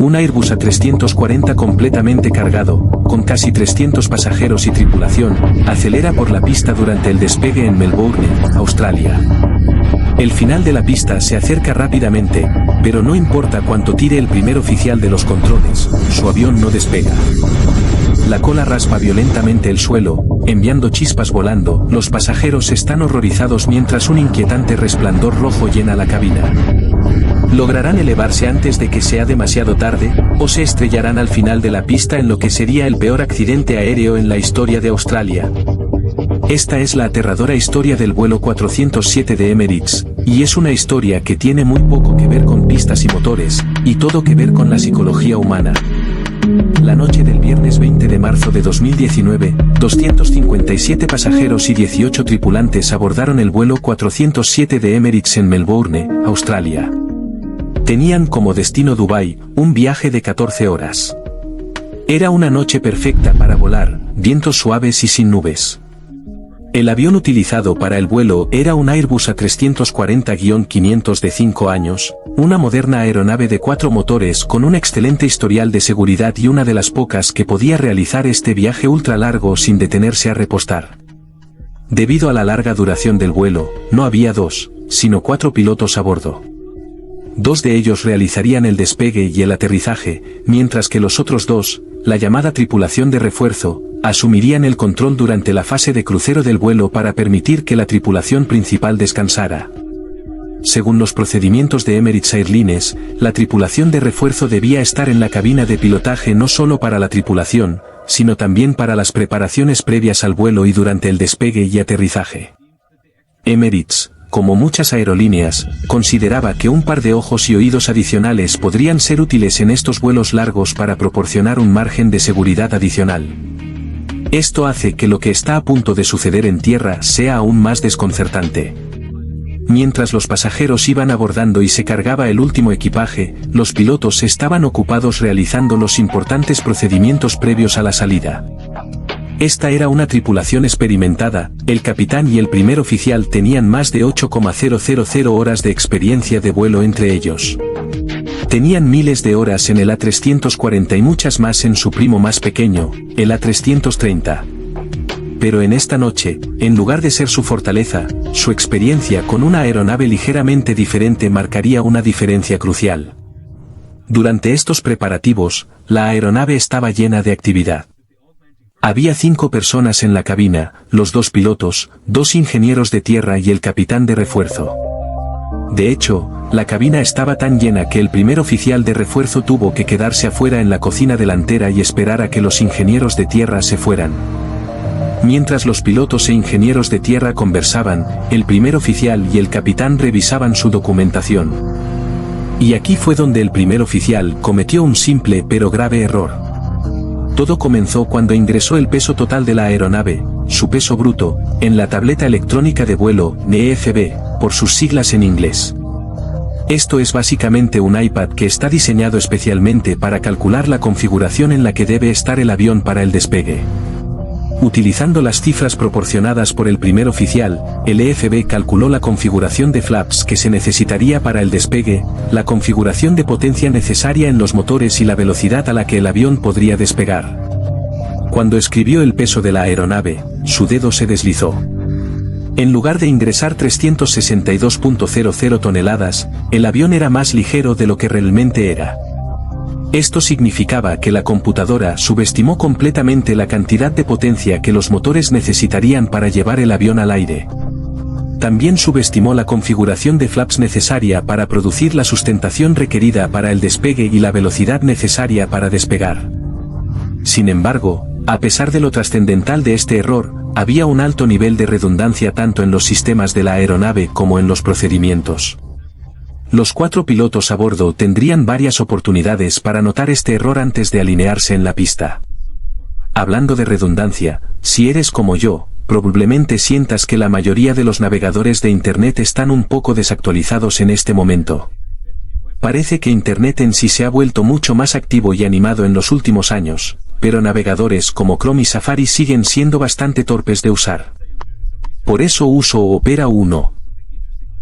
Un Airbus A340 completamente cargado, con casi 300 pasajeros y tripulación, acelera por la pista durante el despegue en Melbourne, Australia. El final de la pista se acerca rápidamente, pero no importa cuánto tire el primer oficial de los controles, su avión no despega. La cola raspa violentamente el suelo, enviando chispas volando. Los pasajeros están horrorizados mientras un inquietante resplandor rojo llena la cabina. ¿Lograrán elevarse antes de que sea demasiado tarde, o se estrellarán al final de la pista en lo que sería el peor accidente aéreo en la historia de Australia? Esta es la aterradora historia del vuelo 407 de Emirates, y es una historia que tiene muy poco que ver con pistas y motores, y todo que ver con la psicología humana. La noche del viernes 20 de marzo de 2019, 257 pasajeros y 18 tripulantes abordaron el vuelo 407 de Emirates en Melbourne, Australia. Tenían como destino Dubái, un viaje de 14 horas. Era una noche perfecta para volar, vientos suaves y sin nubes. El avión utilizado para el vuelo era un Airbus A340-500 de 5 años, una moderna aeronave de 4 motores con un excelente historial de seguridad y una de las pocas que podía realizar este viaje ultra largo sin detenerse a repostar. Debido a la larga duración del vuelo, no había 2, sino 4 pilotos a bordo. 2 de ellos realizarían el despegue y el aterrizaje, mientras que los otros 2, la llamada tripulación de refuerzo, asumirían el control durante la fase de crucero del vuelo para permitir que la tripulación principal descansara. Según los procedimientos de Emirates Airlines, la tripulación de refuerzo debía estar en la cabina de pilotaje no solo para la tripulación, sino también para las preparaciones previas al vuelo y durante el despegue y aterrizaje. Emirates, como muchas aerolíneas, consideraba que un par de ojos y oídos adicionales podrían ser útiles en estos vuelos largos para proporcionar un margen de seguridad adicional. Esto hace que lo que está a punto de suceder en tierra sea aún más desconcertante. Mientras los pasajeros iban abordando y se cargaba el último equipaje, los pilotos estaban ocupados realizando los importantes procedimientos previos a la salida. Esta era una tripulación experimentada, el capitán y el primer oficial tenían más de 8,000 horas de experiencia de vuelo entre ellos. Tenían miles de horas en el A340 y muchas más en su primo más pequeño, el A330. Pero en esta noche, en lugar de ser su fortaleza, su experiencia con una aeronave ligeramente diferente marcaría una diferencia crucial. Durante estos preparativos, la aeronave estaba llena de actividad. Había 5 personas en la cabina, los 2 pilotos, 2 ingenieros de tierra y el capitán de refuerzo. De hecho, la cabina estaba tan llena que el primer oficial de refuerzo tuvo que quedarse afuera en la cocina delantera y esperar a que los ingenieros de tierra se fueran. Mientras los pilotos e ingenieros de tierra conversaban, el primer oficial y el capitán revisaban su documentación. Y aquí fue donde el primer oficial cometió un simple pero grave error. Todo comenzó cuando ingresó el peso total de la aeronave, su peso bruto, en la tableta electrónica de vuelo, NEFB, por sus siglas en inglés. Esto es básicamente un iPad que está diseñado especialmente para calcular la configuración en la que debe estar el avión para el despegue. Utilizando las cifras proporcionadas por el primer oficial, el EFB calculó la configuración de flaps que se necesitaría para el despegue, la configuración de potencia necesaria en los motores y la velocidad a la que el avión podría despegar. Cuando escribió el peso de la aeronave, su dedo se deslizó. En lugar de ingresar 362.00 toneladas, el avión era más ligero de lo que realmente era. Esto significaba que la computadora subestimó completamente la cantidad de potencia que los motores necesitarían para llevar el avión al aire. También subestimó la configuración de flaps necesaria para producir la sustentación requerida para el despegue y la velocidad necesaria para despegar. Sin embargo, a pesar de lo trascendental de este error, había un alto nivel de redundancia tanto en los sistemas de la aeronave como en los procedimientos. Los 4 pilotos a bordo tendrían varias oportunidades para notar este error antes de alinearse en la pista. Hablando de redundancia, si eres como yo, probablemente sientas que la mayoría de los navegadores de Internet están un poco desactualizados en este momento. Parece que Internet en sí se ha vuelto mucho más activo y animado en los últimos años, pero navegadores como Chrome y Safari siguen siendo bastante torpes de usar. Por eso uso Opera 1.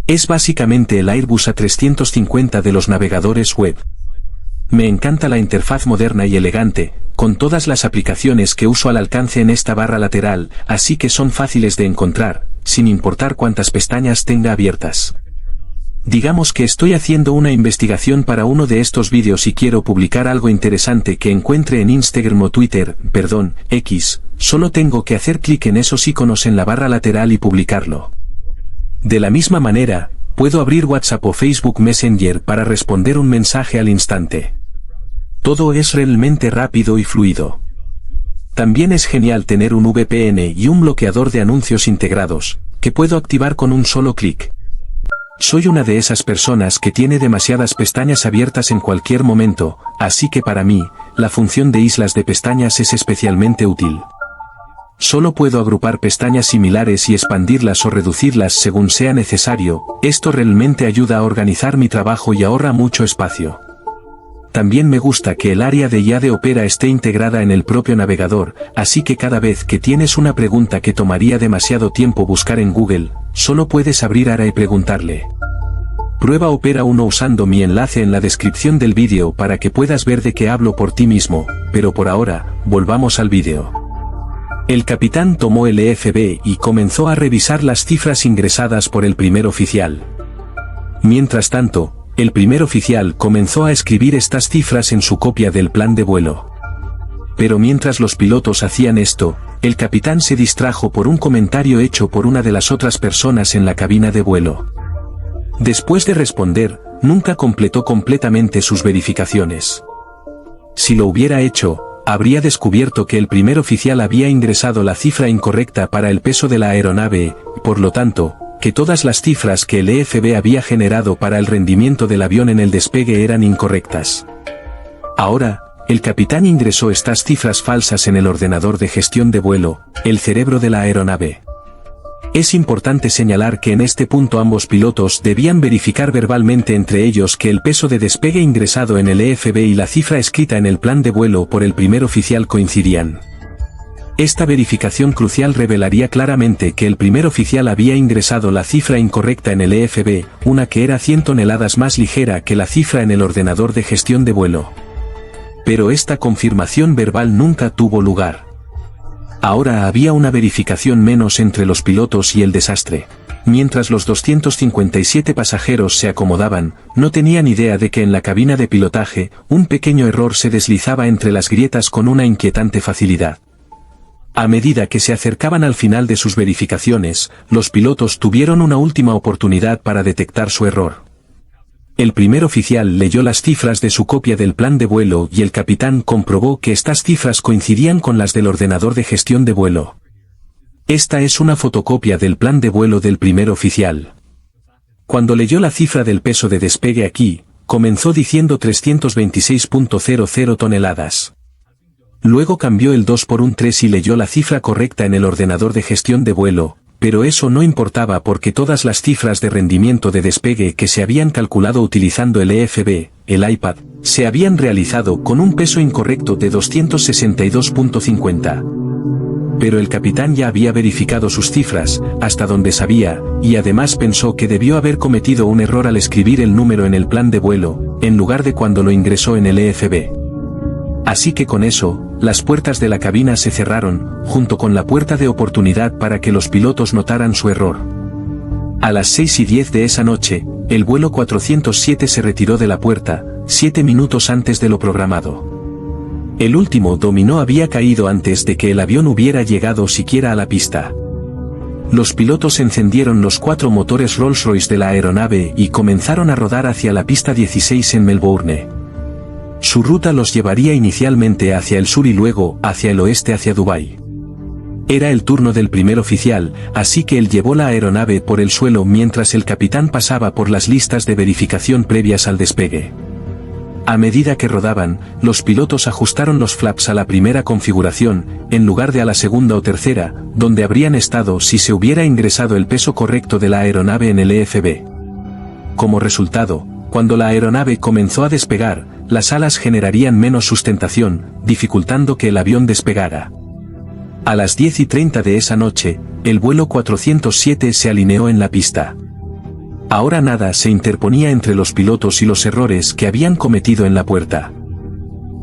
Es básicamente el Airbus A350 de los navegadores web. Me encanta la interfaz moderna y elegante, con todas las aplicaciones que uso al alcance en esta barra lateral, así que son fáciles de encontrar, sin importar cuántas pestañas tenga abiertas. Digamos que estoy haciendo una investigación para uno de estos vídeos y quiero publicar algo interesante que encuentre en Instagram o Twitter, X, solo tengo que hacer clic en esos iconos en la barra lateral y publicarlo. De la misma manera, puedo abrir WhatsApp o Facebook Messenger para responder un mensaje al instante. Todo es realmente rápido y fluido. También es genial tener un VPN y un bloqueador de anuncios integrados, que puedo activar con un solo clic. Soy una de esas personas que tiene demasiadas pestañas abiertas en cualquier momento, así que para mí, la función de islas de pestañas es especialmente útil. Solo puedo agrupar pestañas similares y expandirlas o reducirlas según sea necesario, esto realmente ayuda a organizar mi trabajo y ahorra mucho espacio. También me gusta que el área de IA de Opera esté integrada en el propio navegador, así que cada vez que tienes una pregunta que tomaría demasiado tiempo buscar en Google, solo puedes abrir ARA y preguntarle. Prueba Opera 1 usando mi enlace en la descripción del vídeo para que puedas ver de qué hablo por ti mismo, pero por ahora, volvamos al vídeo. El capitán tomó el EFB y comenzó a revisar las cifras ingresadas por el primer oficial. Mientras tanto, el primer oficial comenzó a escribir estas cifras en su copia del plan de vuelo. Pero mientras los pilotos hacían esto, el capitán se distrajo por un comentario hecho por una de las otras personas en la cabina de vuelo. Después de responder, nunca completó completamente sus verificaciones. Si lo hubiera hecho, habría descubierto que el primer oficial había ingresado la cifra incorrecta para el peso de la aeronave, por lo tanto, que todas las cifras que el EFB había generado para el rendimiento del avión en el despegue eran incorrectas. Ahora, el capitán ingresó estas cifras falsas en el ordenador de gestión de vuelo, el cerebro de la aeronave. Es importante señalar que en este punto ambos pilotos debían verificar verbalmente entre ellos que el peso de despegue ingresado en el EFB y la cifra escrita en el plan de vuelo por el primer oficial coincidían. Esta verificación crucial revelaría claramente que el primer oficial había ingresado la cifra incorrecta en el EFB, una que era 100 toneladas más ligera que la cifra en el ordenador de gestión de vuelo. Pero esta confirmación verbal nunca tuvo lugar. Ahora había una verificación menos entre los pilotos y el desastre. Mientras los 257 pasajeros se acomodaban, no tenían idea de que en la cabina de pilotaje, un pequeño error se deslizaba entre las grietas con una inquietante facilidad. A medida que se acercaban al final de sus verificaciones, los pilotos tuvieron una última oportunidad para detectar su error. El primer oficial leyó las cifras de su copia del plan de vuelo y el capitán comprobó que estas cifras coincidían con las del ordenador de gestión de vuelo. Esta es una fotocopia del plan de vuelo del primer oficial. Cuando leyó la cifra del peso de despegue aquí, comenzó diciendo 326.00 toneladas. Luego cambió el 2 por un 3 y leyó la cifra correcta en el ordenador de gestión de vuelo, pero eso no importaba porque todas las cifras de rendimiento de despegue que se habían calculado utilizando el EFB, el iPad, se habían realizado con un peso incorrecto de 262.50. Pero el capitán ya había verificado sus cifras, hasta donde sabía, y además pensó que debió haber cometido un error al escribir el número en el plan de vuelo, en lugar de cuando lo ingresó en el EFB. Así que con eso, las puertas de la cabina se cerraron, junto con la puerta de oportunidad para que los pilotos notaran su error. A las 6:10 de esa noche, el vuelo 407 se retiró de la puerta, 7 minutos antes de lo programado. El último dominó había caído antes de que el avión hubiera llegado siquiera a la pista. Los pilotos encendieron los 4 motores Rolls-Royce de la aeronave y comenzaron a rodar hacia la pista 16 en Melbourne. Su ruta los llevaría inicialmente hacia el sur y luego hacia el oeste hacia Dubái. Era el turno del primer oficial, así que él llevó la aeronave por el suelo mientras el capitán pasaba por las listas de verificación previas al despegue. A medida que rodaban, los pilotos ajustaron los flaps a la primera configuración, en lugar de a la segunda o tercera, donde habrían estado si se hubiera ingresado el peso correcto de la aeronave en el EFB. Como resultado, cuando la aeronave comenzó a despegar, las alas generarían menos sustentación, dificultando que el avión despegara. A las 10:30 de esa noche, el vuelo 407 se alineó en la pista. Ahora nada se interponía entre los pilotos y los errores que habían cometido en la puerta.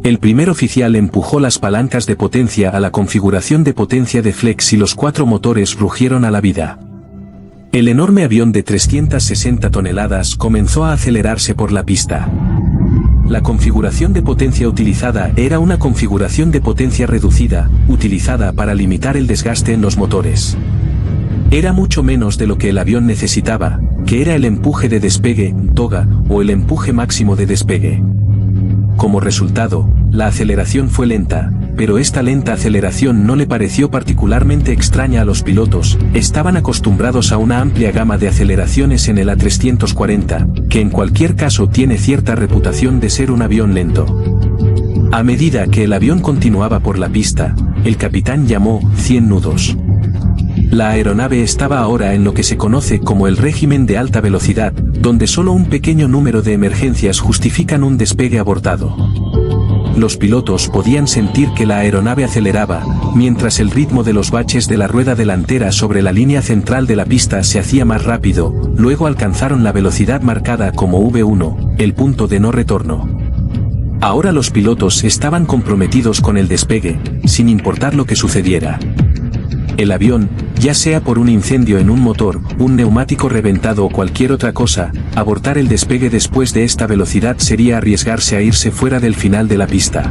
El primer oficial empujó las palancas de potencia a la configuración de potencia de flex y los 4 motores rugieron a la vida. El enorme avión de 360 toneladas comenzó a acelerarse por la pista. La configuración de potencia utilizada era una configuración de potencia reducida, utilizada para limitar el desgaste en los motores. Era mucho menos de lo que el avión necesitaba, que era el empuje de despegue, toga, o el empuje máximo de despegue. Como resultado, la aceleración fue lenta, pero esta lenta aceleración no le pareció particularmente extraña a los pilotos, estaban acostumbrados a una amplia gama de aceleraciones en el A340, que en cualquier caso tiene cierta reputación de ser un avión lento. A medida que el avión continuaba por la pista, el capitán llamó 100 nudos. La aeronave estaba ahora en lo que se conoce como el régimen de alta velocidad, donde solo un pequeño número de emergencias justifican un despegue abortado. Los pilotos podían sentir que la aeronave aceleraba, mientras el ritmo de los baches de la rueda delantera sobre la línea central de la pista se hacía más rápido, luego alcanzaron la velocidad marcada como V1, el punto de no retorno. Ahora los pilotos estaban comprometidos con el despegue, sin importar lo que sucediera. El avión, ya sea por un incendio en un motor, un neumático reventado o cualquier otra cosa, abortar el despegue después de esta velocidad sería arriesgarse a irse fuera del final de la pista.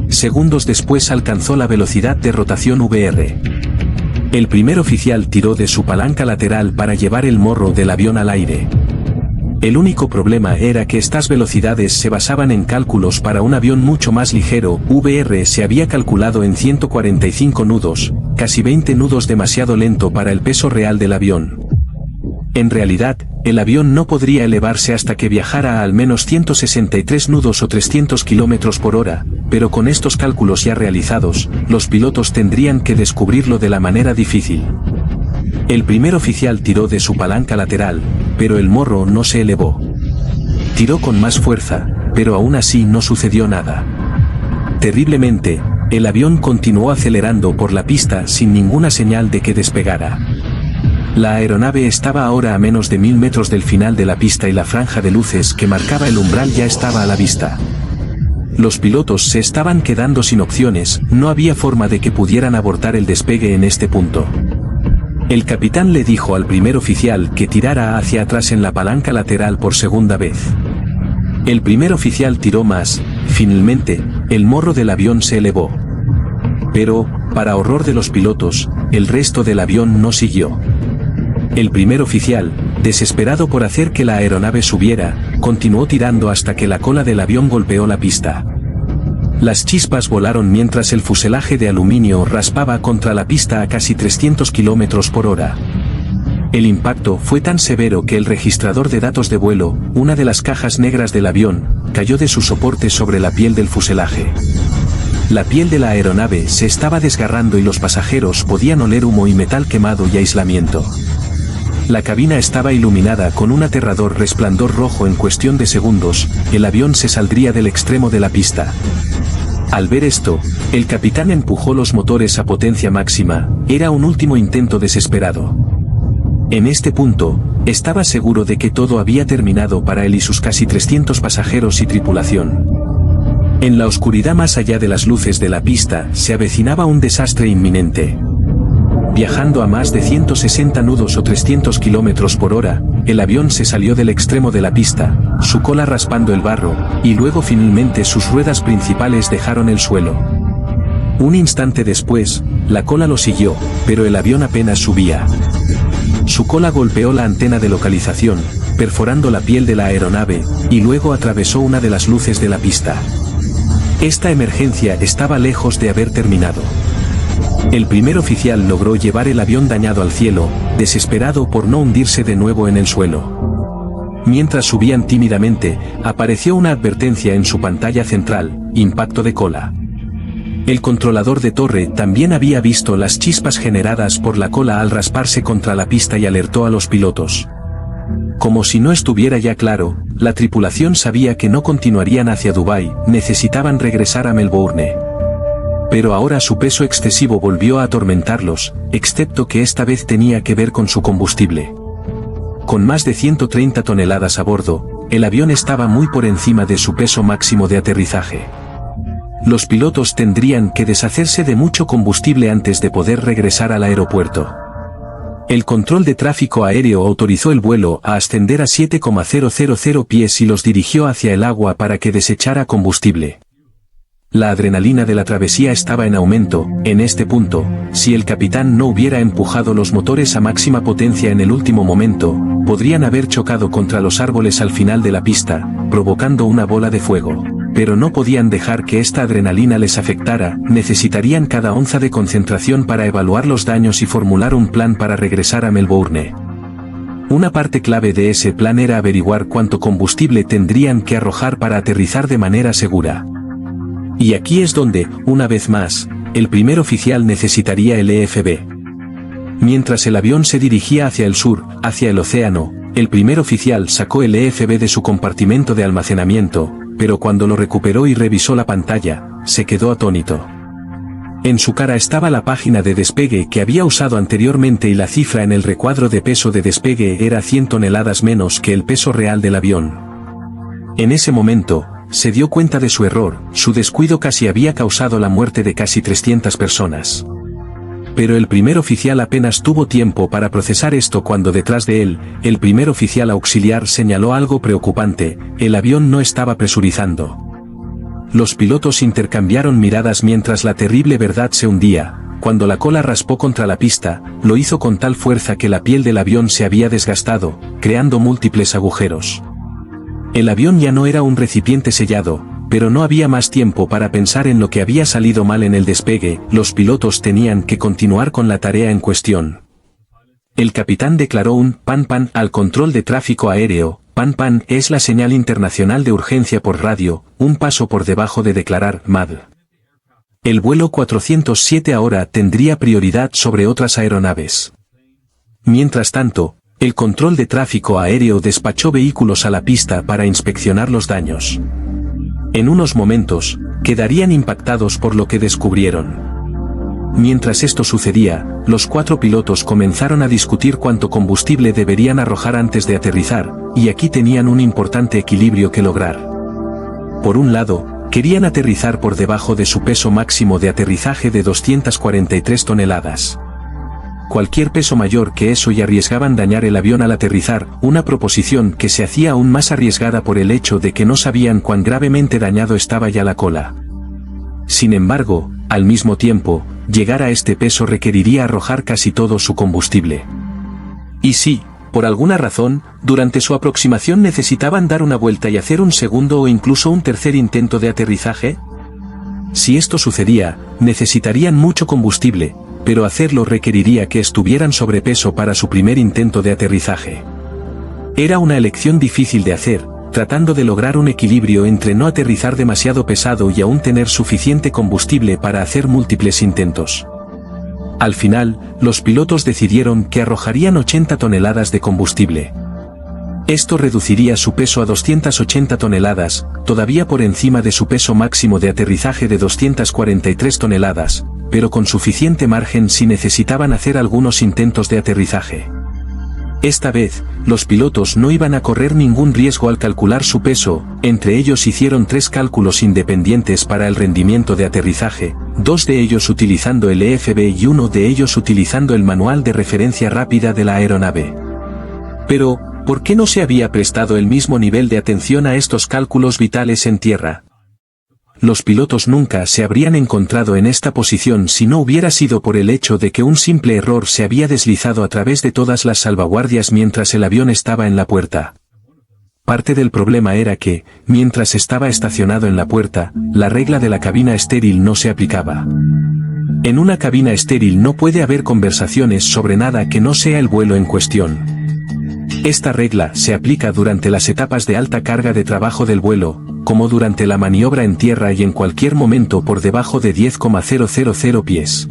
Segundos después alcanzó la velocidad de rotación VR. El primer oficial tiró de su palanca lateral para llevar el morro del avión al aire. El único problema era que estas velocidades se basaban en cálculos para un avión mucho más ligero. VR se había calculado en 145 nudos, casi 20 nudos demasiado lento para el peso real del avión. En realidad, el avión no podría elevarse hasta que viajara a al menos 163 nudos o 300 km por hora, pero con estos cálculos ya realizados, los pilotos tendrían que descubrirlo de la manera difícil. El primer oficial tiró de su palanca lateral, pero el morro no se elevó. Tiró con más fuerza, pero aún así no sucedió nada. Terriblemente, el avión continuó acelerando por la pista sin ninguna señal de que despegara. La aeronave estaba ahora a menos de 1000 metros del final de la pista y la franja de luces que marcaba el umbral ya estaba a la vista. Los pilotos se estaban quedando sin opciones, no había forma de que pudieran abortar el despegue en este punto. El capitán le dijo al primer oficial que tirara hacia atrás en la palanca lateral por segunda vez. El primer oficial tiró más, finalmente, el morro del avión se elevó. Pero, para horror de los pilotos, el resto del avión no siguió. El primer oficial, desesperado por hacer que la aeronave subiera, continuó tirando hasta que la cola del avión golpeó la pista. Las chispas volaron mientras el fuselaje de aluminio raspaba contra la pista a casi 300 km por hora. El impacto fue tan severo que el registrador de datos de vuelo, una de las cajas negras del avión, cayó de su soporte sobre la piel del fuselaje. La piel de la aeronave se estaba desgarrando y los pasajeros podían oler humo y metal quemado y aislamiento. La cabina estaba iluminada con un aterrador resplandor rojo. En cuestión de segundos, el avión se saldría del extremo de la pista. Al ver esto, el capitán empujó los motores a potencia máxima, era un último intento desesperado. En este punto, estaba seguro de que todo había terminado para él y sus casi 300 pasajeros y tripulación. En la oscuridad más allá de las luces de la pista, se avecinaba un desastre inminente. Viajando a más de 160 nudos o 300 km por hora, el avión se salió del extremo de la pista, su cola raspando el barro, y luego finalmente sus ruedas principales dejaron el suelo. Un instante después, la cola lo siguió, pero el avión apenas subía. Su cola golpeó la antena de localización, perforando la piel de la aeronave, y luego atravesó una de las luces de la pista. Esta emergencia estaba lejos de haber terminado. El primer oficial logró llevar el avión dañado al cielo, desesperado por no hundirse de nuevo en el suelo. Mientras subían tímidamente, apareció una advertencia en su pantalla central: impacto de cola. El controlador de torre también había visto las chispas generadas por la cola al rasparse contra la pista y alertó a los pilotos. Como si no estuviera ya claro, la tripulación sabía que no continuarían hacia Dubái, necesitaban regresar a Melbourne. Pero ahora su peso excesivo volvió a atormentarlos, excepto que esta vez tenía que ver con su combustible. Con más de 130 toneladas a bordo, el avión estaba muy por encima de su peso máximo de aterrizaje. los pilotos tendrían que deshacerse de mucho combustible antes de poder regresar al aeropuerto. El control de tráfico aéreo autorizó el vuelo a ascender a 7,000 pies y los dirigió hacia el agua para que desechara combustible. La adrenalina de la travesía estaba en aumento. En este punto, si el capitán no hubiera empujado los motores a máxima potencia en el último momento, podrían haber chocado contra los árboles al final de la pista, provocando una bola de fuego. Pero no podían dejar que esta adrenalina les afectara, necesitarían cada onza de concentración para evaluar los daños y formular un plan para regresar a Melbourne. Una parte clave de ese plan era averiguar cuánto combustible tendrían que arrojar para aterrizar de manera segura. Y aquí es donde, una vez más, el primer oficial necesitaría el EFB. Mientras el avión se dirigía hacia el sur, hacia el océano, el primer oficial sacó el EFB de su compartimento de almacenamiento, pero cuando lo recuperó y revisó la pantalla, se quedó atónito. En su cara estaba la página de despegue que había usado anteriormente y la cifra en el recuadro de peso de despegue era 100 toneladas menos que el peso real del avión. En ese momento, se dio cuenta de su error, su descuido casi había causado la muerte de casi 300 personas. Pero el primer oficial apenas tuvo tiempo para procesar esto cuando detrás de él, el primer oficial auxiliar señaló algo preocupante: el avión no estaba presurizando. Los pilotos intercambiaron miradas mientras la terrible verdad se hundía. Cuando la cola raspó contra la pista, lo hizo con tal fuerza que la piel del avión se había desgastado, creando múltiples agujeros. El avión ya no era un recipiente sellado, pero no había más tiempo para pensar en lo que había salido mal en el despegue. Los pilotos tenían que continuar con la tarea en cuestión. El capitán declaró un pan-pan al control de tráfico aéreo. Pan-pan es la señal internacional de urgencia por radio, un paso por debajo de declarar MAD. El vuelo 407 ahora tendría prioridad sobre otras aeronaves. Mientras tanto, el control de tráfico aéreo despachó vehículos a la pista para inspeccionar los daños. En unos momentos, quedarían impactados por lo que descubrieron. Mientras esto sucedía, los 4 pilotos comenzaron a discutir cuánto combustible deberían arrojar antes de aterrizar, y aquí tenían un importante equilibrio que lograr. Por un lado, querían aterrizar por debajo de su peso máximo de aterrizaje de 243 toneladas. Cualquier peso mayor que eso y arriesgaban dañar el avión al aterrizar, una proposición que se hacía aún más arriesgada por el hecho de que no sabían cuán gravemente dañado estaba ya la cola. Sin embargo, al mismo tiempo, llegar a este peso requeriría arrojar casi todo su combustible. Y sí, por alguna razón, durante su aproximación necesitaban dar una vuelta y hacer un segundo o incluso un tercer intento de aterrizaje. Si esto sucedía, necesitarían mucho combustible, pero hacerlo requeriría que estuvieran sobrepeso para su primer intento de aterrizaje. Era una elección difícil de hacer, tratando de lograr un equilibrio entre no aterrizar demasiado pesado y aún tener suficiente combustible para hacer múltiples intentos. Al final, los pilotos decidieron que arrojarían 80 toneladas de combustible. Esto reduciría su peso a 280 toneladas, todavía por encima de su peso máximo de aterrizaje de 243 toneladas, pero con suficiente margen si necesitaban hacer algunos intentos de aterrizaje. Esta vez, los pilotos no iban a correr ningún riesgo al calcular su peso. Entre ellos hicieron 3 cálculos independientes para el rendimiento de aterrizaje, 2 de ellos utilizando el EFB y 1 de ellos utilizando el manual de referencia rápida de la aeronave. Pero, ¿por qué no se había prestado el mismo nivel de atención a estos cálculos vitales en tierra? Los pilotos nunca se habrían encontrado en esta posición si no hubiera sido por el hecho de que un simple error se había deslizado a través de todas las salvaguardias mientras el avión estaba en la puerta. Parte del problema era que, mientras estaba estacionado en la puerta, la regla de la cabina estéril no se aplicaba. En una cabina estéril no puede haber conversaciones sobre nada que no sea el vuelo en cuestión. Esta regla se aplica durante las etapas de alta carga de trabajo del vuelo, como durante la maniobra en tierra y en cualquier momento por debajo de 10,000 pies.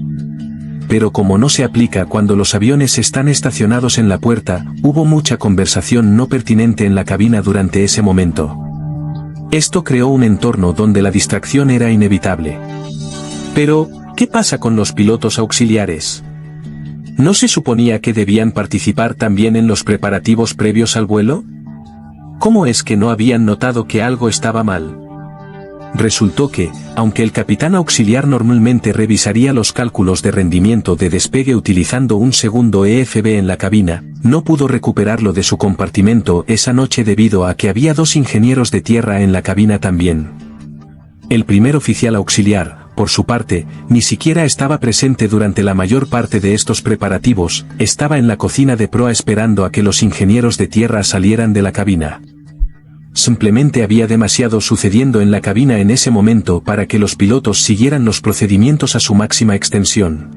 Pero como no se aplica cuando los aviones están estacionados en la puerta, hubo mucha conversación no pertinente en la cabina durante ese momento. Esto creó un entorno donde la distracción era inevitable. Pero, ¿qué pasa con los pilotos auxiliares? ¿No se suponía que debían participar también en los preparativos previos al vuelo? ¿Cómo es que no habían notado que algo estaba mal? Resultó que, aunque el capitán auxiliar normalmente revisaría los cálculos de rendimiento de despegue utilizando un segundo EFB en la cabina, no pudo recuperarlo de su compartimento esa noche debido a que había 2 ingenieros de tierra en la cabina también. El primer oficial auxiliar, por su parte, ni siquiera estaba presente durante la mayor parte de estos preparativos, estaba en la cocina de proa esperando a que los ingenieros de tierra salieran de la cabina. Simplemente había demasiado sucediendo en la cabina en ese momento para que los pilotos siguieran los procedimientos a su máxima extensión.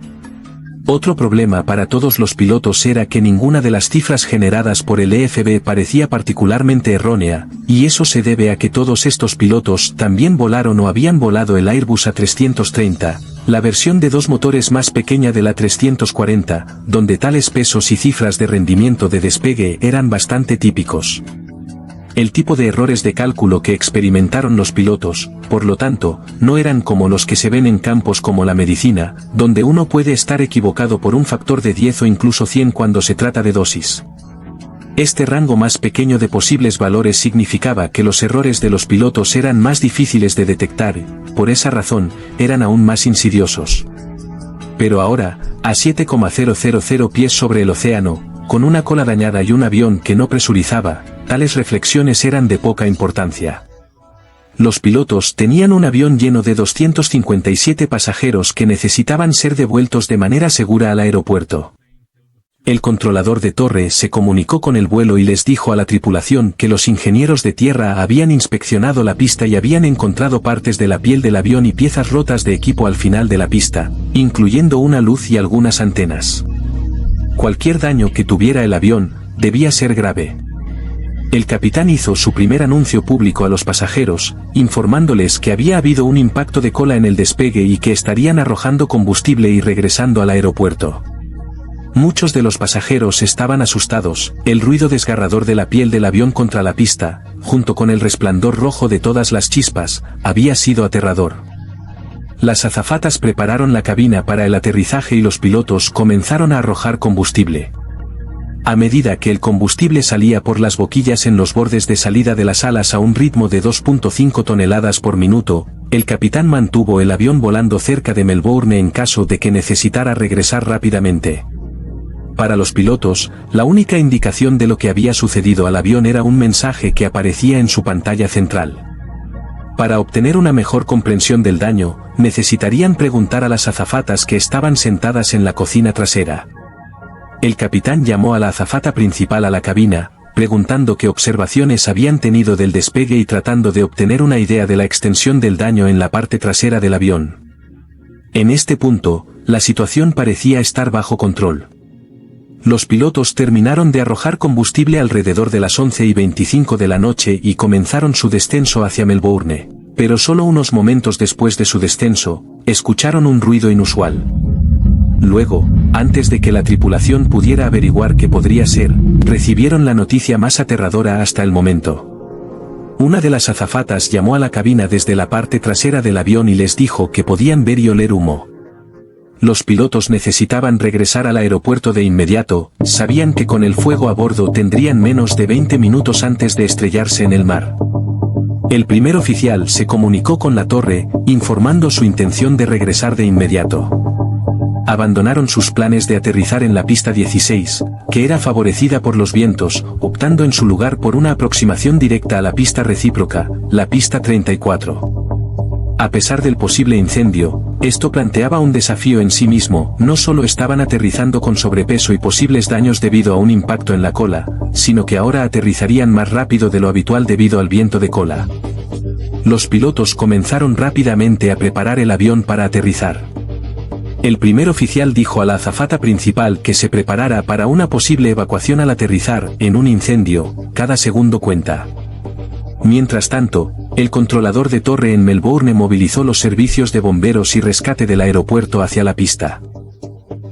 Otro problema para todos los pilotos era que ninguna de las cifras generadas por el EFB parecía particularmente errónea, y eso se debe a que todos estos pilotos también volaron o habían volado el Airbus A330, la versión de 2 motores más pequeña de la 340, donde tales pesos y cifras de rendimiento de despegue eran bastante típicos. El tipo de errores de cálculo que experimentaron los pilotos, por lo tanto, no eran como los que se ven en campos como la medicina, donde uno puede estar equivocado por un factor de 10 o incluso 100 cuando se trata de dosis. Este rango más pequeño de posibles valores significaba que los errores de los pilotos eran más difíciles de detectar, por esa razón, eran aún más insidiosos. Pero ahora, a 7,000 pies sobre el océano, con una cola dañada y un avión que no presurizaba, tales reflexiones eran de poca importancia. Los pilotos tenían un avión lleno de 257 pasajeros que necesitaban ser devueltos de manera segura al aeropuerto. El controlador de torre se comunicó con el vuelo y les dijo a la tripulación que los ingenieros de tierra habían inspeccionado la pista y habían encontrado partes de la piel del avión y piezas rotas de equipo al final de la pista, incluyendo una luz y algunas antenas. Cualquier daño que tuviera el avión, debía ser grave. El capitán hizo su primer anuncio público a los pasajeros, informándoles que había habido un impacto de cola en el despegue y que estarían arrojando combustible y regresando al aeropuerto. Muchos de los pasajeros estaban asustados, el ruido desgarrador de la piel del avión contra la pista, junto con el resplandor rojo de todas las chispas, había sido aterrador. Las azafatas prepararon la cabina para el aterrizaje y los pilotos comenzaron a arrojar combustible. A medida que el combustible salía por las boquillas en los bordes de salida de las alas a un ritmo de 2.5 toneladas por minuto, el capitán mantuvo el avión volando cerca de Melbourne en caso de que necesitara regresar rápidamente. Para los pilotos, la única indicación de lo que había sucedido al avión era un mensaje que aparecía en su pantalla central. Para obtener una mejor comprensión del daño, necesitarían preguntar a las azafatas que estaban sentadas en la cocina trasera. El capitán llamó a la azafata principal a la cabina, preguntando qué observaciones habían tenido del despegue y tratando de obtener una idea de la extensión del daño en la parte trasera del avión. En este punto, la situación parecía estar bajo control. Los pilotos terminaron de arrojar combustible alrededor de las 11:25 de la noche y comenzaron su descenso hacia Melbourne, pero solo unos momentos después de su descenso, escucharon un ruido inusual. Luego, antes de que la tripulación pudiera averiguar qué podría ser, recibieron la noticia más aterradora hasta el momento. Una de las azafatas llamó a la cabina desde la parte trasera del avión y les dijo que podían ver y oler humo. Los pilotos necesitaban regresar al aeropuerto de inmediato, sabían que con el fuego a bordo tendrían menos de 20 minutos antes de estrellarse en el mar. El primer oficial se comunicó con la torre, informando su intención de regresar de inmediato. Abandonaron sus planes de aterrizar en la pista 16, que era favorecida por los vientos, optando en su lugar por una aproximación directa a la pista recíproca, la pista 34. A pesar del posible incendio, esto planteaba un desafío en sí mismo, no solo estaban aterrizando con sobrepeso y posibles daños debido a un impacto en la cola, sino que ahora aterrizarían más rápido de lo habitual debido al viento de cola. Los pilotos comenzaron rápidamente a preparar el avión para aterrizar. El primer oficial dijo a la azafata principal que se preparara para una posible evacuación al aterrizar. En un incendio, cada segundo cuenta. Mientras tanto, el controlador de torre en Melbourne movilizó los servicios de bomberos y rescate del aeropuerto hacia la pista.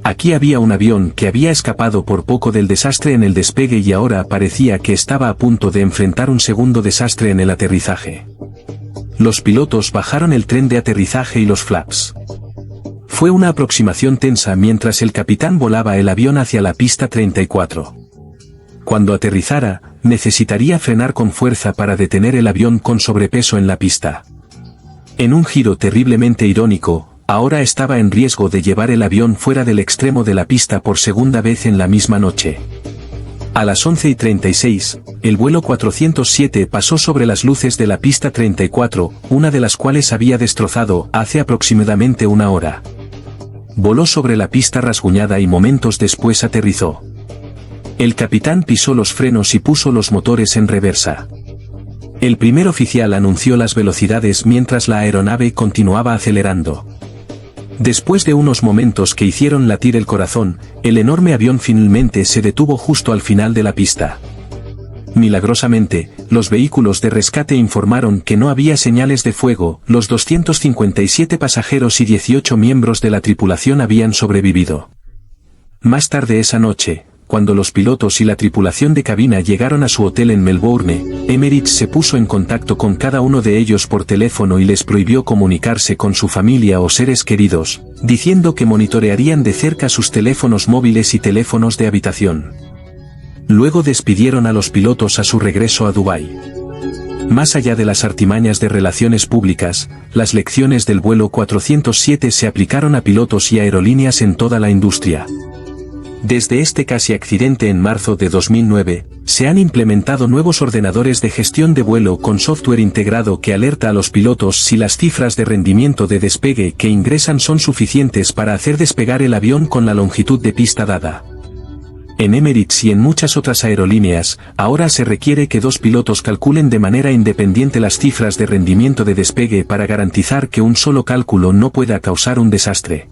Aquí había un avión que había escapado por poco del desastre en el despegue y ahora parecía que estaba a punto de enfrentar un segundo desastre en el aterrizaje. Los pilotos bajaron el tren de aterrizaje y los flaps. Fue una aproximación tensa mientras el capitán volaba el avión hacia la pista 34. Cuando aterrizara, necesitaría frenar con fuerza para detener el avión con sobrepeso en la pista. En un giro terriblemente irónico, ahora estaba en riesgo de llevar el avión fuera del extremo de la pista por segunda vez en la misma noche. A las 11:36, el vuelo 407 pasó sobre las luces de la pista 34, una de las cuales había destrozado hace aproximadamente una hora. Voló sobre la pista rasguñada y momentos después aterrizó. El capitán pisó los frenos y puso los motores en reversa. El primer oficial anunció las velocidades mientras la aeronave continuaba acelerando. Después de unos momentos que hicieron latir el corazón, el enorme avión finalmente se detuvo justo al final de la pista. Milagrosamente, los vehículos de rescate informaron que no había señales de fuego, los 257 pasajeros y 18 miembros de la tripulación habían sobrevivido. Más tarde esa noche, cuando los pilotos y la tripulación de cabina llegaron a su hotel en Melbourne, Emirates se puso en contacto con cada uno de ellos por teléfono y les prohibió comunicarse con su familia o seres queridos, diciendo que monitorearían de cerca sus teléfonos móviles y teléfonos de habitación. Luego despidieron a los pilotos a su regreso a Dubái. Más allá de las artimañas de relaciones públicas, las lecciones del vuelo 407 se aplicaron a pilotos y aerolíneas en toda la industria. Desde este casi accidente en marzo de 2009, se han implementado nuevos ordenadores de gestión de vuelo con software integrado que alerta a los pilotos si las cifras de rendimiento de despegue que ingresan son suficientes para hacer despegar el avión con la longitud de pista dada. En Emirates y en muchas otras aerolíneas, ahora se requiere que dos pilotos calculen de manera independiente las cifras de rendimiento de despegue para garantizar que un solo cálculo no pueda causar un desastre.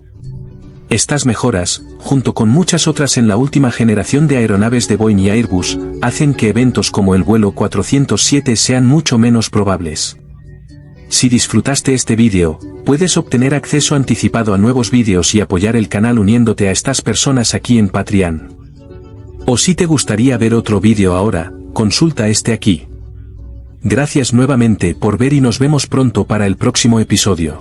Estas mejoras, junto con muchas otras en la última generación de aeronaves de Boeing y Airbus, hacen que eventos como el vuelo 407 sean mucho menos probables. Si disfrutaste este vídeo, puedes obtener acceso anticipado a nuevos vídeos y apoyar el canal uniéndote a estas personas aquí en Patreon. O si te gustaría ver otro vídeo ahora, consulta este aquí. Gracias nuevamente por ver y nos vemos pronto para el próximo episodio.